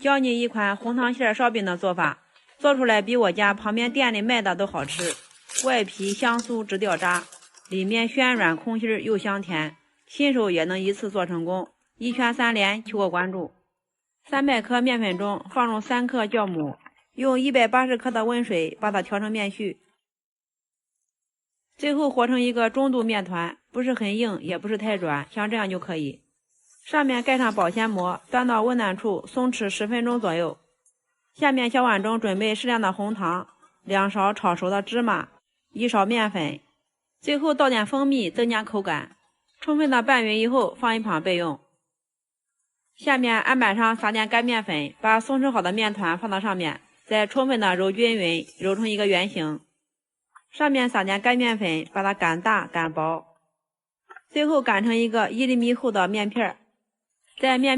教你一款红糖馅烧饼的做法，做出来比我家旁边店里卖的都好吃。外皮香酥直掉渣，里面暄软空心又香甜，新手也能一次做成功。一圈3连，求个关注。300克面粉中放入3克酵母，用180克的温水把它调成面絮，最后和成一个中度面团，不是很硬也不是太软，像这样就可以。上面盖上保鲜膜，端到温暖处松弛10分钟左右。下面小碗中准备适量的红糖，2勺炒熟的芝麻，1勺面粉，最后倒点蜂蜜增加口感。充分的拌匀以后放一旁备用。下面案板上撒点干面粉，把松弛好的面团放到上面，再充分的揉均匀，揉成一个圆形。上面撒点干面粉，把它擀大擀薄，最后擀成一个1厘米厚的面片，在面